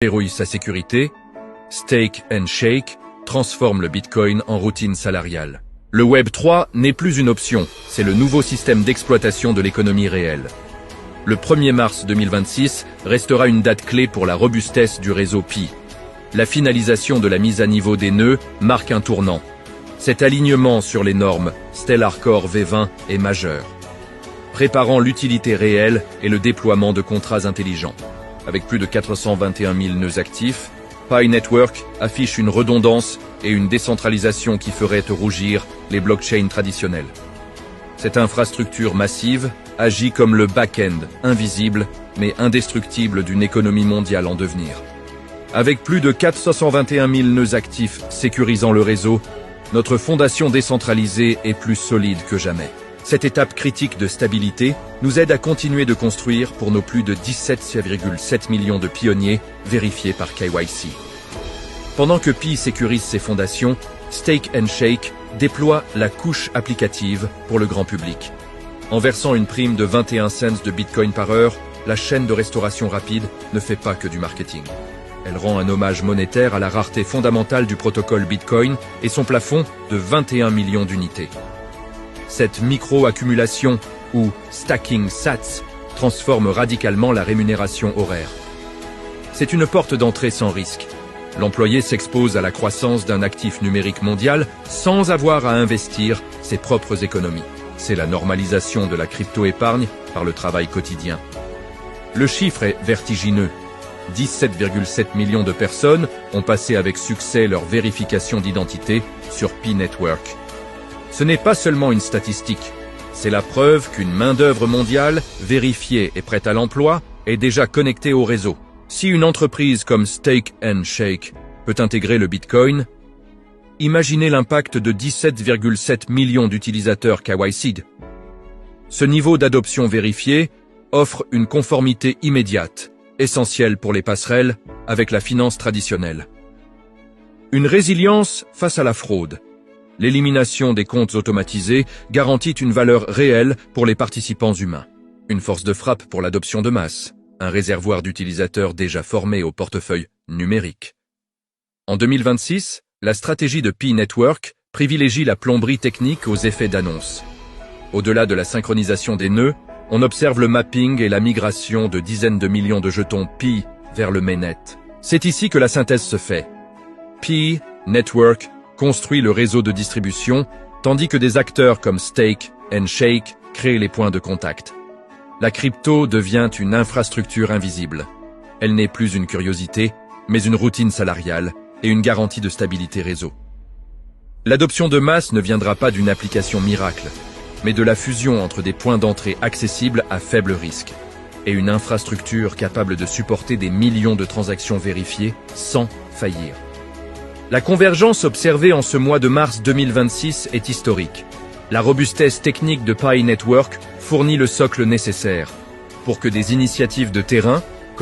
Verrouille sa sécurité, Steak and Shake transforme le Bitcoin en routine salariale. Le Web 3 n'est plus une option, c'est le nouveau système d'exploitation de l'économie réelle. Le 1er mars 2026 restera une date clé pour la robustesse du réseau Pi. La finalisation de la mise à niveau des nœuds marque un tournant. Cet alignement sur les normes Stellar Core V20 est majeur, préparant l'utilité réelle et le déploiement de contrats intelligents. Avec plus de 421 000 nœuds actifs, Pi Network affiche une redondance et une décentralisation qui ferait rougir les blockchains traditionnels. Cette infrastructure massive agit comme le back-end, invisible mais indestructible d'une économie mondiale en devenir. Avec plus de 421 000 nœuds actifs sécurisant le réseau, notre fondation décentralisée est plus solide que jamais. Cette étape critique de stabilité nous aide à continuer de construire pour nos plus de 17,7 millions de pionniers vérifiés par KYC. Pendant que Pi sécurise ses fondations, Steak and Shake déploie la couche applicative pour le grand public. En versant une prime de 21 cents de Bitcoin par heure, la chaîne de restauration rapide ne fait pas que du marketing. Elle rend un hommage monétaire à la rareté fondamentale du protocole Bitcoin et son plafond de 21 millions d'unités. Cette micro-accumulation, ou stacking sats, transforme radicalement la rémunération horaire. C'est une porte d'entrée sans risque. L'employé s'expose à la croissance d'un actif numérique mondial sans avoir à investir ses propres économies. C'est la normalisation de la crypto-épargne par le travail quotidien. Le chiffre est vertigineux. 17,7 millions de personnes ont passé avec succès leur vérification d'identité sur Pi Network. Ce n'est pas seulement une statistique, c'est la preuve qu'une main-d'œuvre mondiale, vérifiée et prête à l'emploi, est déjà connectée au réseau. Si une entreprise comme Steak and Shake peut intégrer le Bitcoin, imaginez l'impact de 17,7 millions d'utilisateurs KYC'd. Ce niveau d'adoption vérifié offre une conformité immédiate, essentielle pour les passerelles avec la finance traditionnelle. Une résilience face à la fraude. L'élimination des comptes automatisés garantit une valeur réelle pour les participants humains. Une force de frappe pour l'adoption de masse, un réservoir d'utilisateurs déjà formés au portefeuille numérique. En 2026, la stratégie de Pi Network privilégie la plomberie technique aux effets d'annonce. Au-delà de la synchronisation des nœuds, on observe le mapping et la migration de dizaines de millions de jetons Pi vers le mainnet. C'est ici que la synthèse se fait. Pi Network construit le réseau de distribution, tandis que des acteurs comme Steak and Shake créent les points de contact. La crypto devient une infrastructure invisible. Elle n'est plus une curiosité, mais une routine salariale et une garantie de stabilité réseau. L'adoption de masse ne viendra pas d'une application miracle, mais de la fusion entre des points d'entrée accessibles à faible risque et une infrastructure capable de supporter des millions de transactions vérifiées sans faillir. La convergence observée en ce mois de mars 2026 est historique. La robustesse technique de Pi Network fournit le socle nécessaire pour que des initiatives de terrain